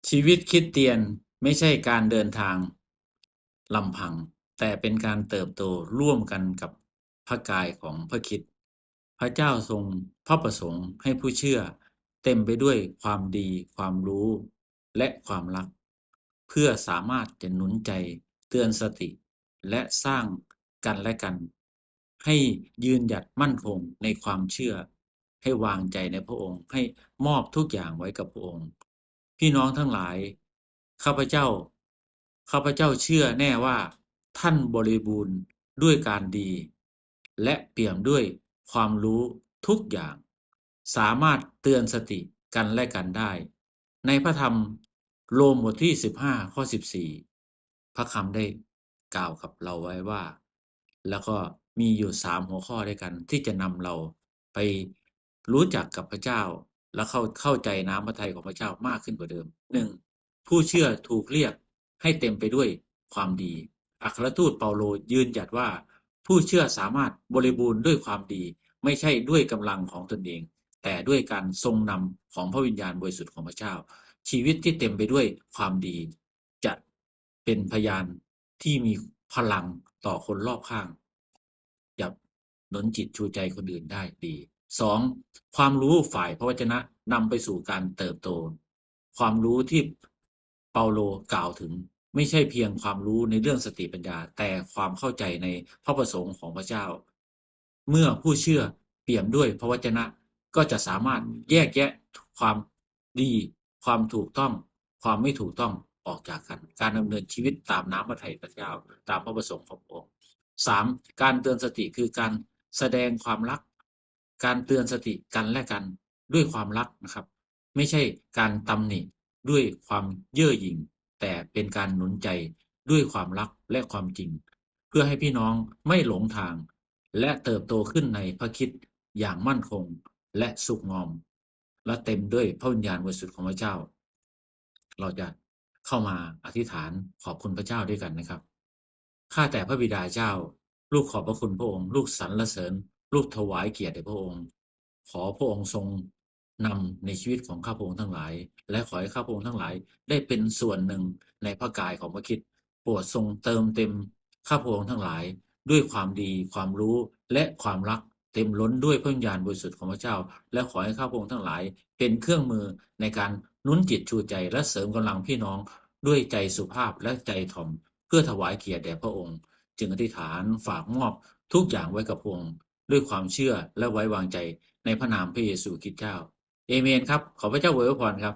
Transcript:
ชีวิตคริสเตียนไม่ใช่การเดินทางลำพังแต่เป็นการเติบโตร่วมกันกับพระกายของพระคริสต์พระเจ้าทรงพระประสงค์ให้ผู้เชื่อเต็มไปด้วยความดีความรู้และความรักเพื่อสามารถจะหนุนใจเตือนสติและสร้างกันและกันให้ยืนหยัดมั่นคงในความเชื่อให้วางใจในพระองค์ให้มอบทุกอย่างไว้กับพระองค์ พี่น้องทั้งหลายข้าพเจ้าเชื่อแน่ว่าท่านบริบูรณ์ด้วยการดีและเปี่ยมด้วยความรู้ทุกอย่างสามารถเตือนสติกันและกันได้ในพระธรรมโรมบทที่15ข้อ14พระคำได้กล่าวกับเราไว้ว่าแล้วก็มีอยู่3หัวข้อด้วยกันที่จะนำเราไปรู้จักกับพระเจ้า และเข้าใจน้ำพระทัยของพระเจ้ามากขึ้นกว่าเดิมผู้เชื่อถูกเรียกให้เต็มไปด้วยความดีอัครทูตเปาโลยืนหยัดว่าผู้เชื่อสามารถบริบูรณ์ด้วยความดีไม่ใช่ด้วยกำลังของตนเองแต่ด้วยการทรงนำของพระวิญญาณบริสุทธิ์ของพระเจ้าชีวิตที่เต็มไปด้วยความดีจะเป็นพยานที่มีพลังต่อคนรอบข้างจะหนุนจิตชูใจคนอื่นได้ดี2ความรู้ฝ่ายพระวจนะนำไปสู่การเติบโตความรู้ที่เปาโลกล่าวถึงไม่ใช่เพียงความรู้ในเรื่องสติปัญญาแต่ความเข้าใจในพระประสงค์ของพระเจ้าเมื่อผู้เชื่อเปี่ยมด้วยพระวจนะก็จะสามารถแยกแยะความดีความถูกต้องความไม่ถูกต้องออกจากกันการดำเนินชีวิตตามน้ำพระทัยพระเจ้าตามพระประสงค์ของพระองค์3การเตือนสติคือการแสดงความรักการเตือนสติกันและกันด้วยความรักนะครับไม่ใช่การตำหนิด้วยความเย่อหยิ่งแต่เป็นการหนุนใจด้วยความรักและความจริงเพื่อให้พี่น้องไม่หลงทางและเติบโตขึ้นในพระคริสต์อย่างมั่นคงและสุขงอมและเต็มด้วยพระวิญญาณบริสุทธิ์ของพระเจ้าเราจะเข้ามาอธิษฐานขอบคุณพระเจ้าด้วยกันนะครับข้าแต่พระบิดาเจ้าลูกขอบพระคุณพระองค์ลูกสรรเสริญลูกถวายเกียรติแด่พระองค์ขอพระองค์ทรงนำในชีวิตของข้าพระองค์ทั้งหลายและขอให้ข้าพระองค์ทั้งหลายได้เป็นส่วนหนึ่งในพระกายของพระคริสต์โปรดทรงเติมเต็มข้าพระองค์ทั้งหลายด้วยความดีความรู้และความรักเต็มล้นด้วยพระวิญญาณบริสุทธิ์ของพระเจ้าและขอให้ข้าพระองค์ทั้งหลายเป็นเครื่องมือในการหนุนจิตชูใจและเสริมกำลังพี่น้องด้วยใจสุภาพและใจถ่อมเพื่อถวายเกียรติแด่พระองค์จึงอธิษฐานฝากมอบทุกอย่างไว้กับพระองค์ด้วยความเชื่อและไว้วางใจในพระนามพระเยซูคริสต์เจ้าเอเมนครับขอพระเจ้าอวยพรครับ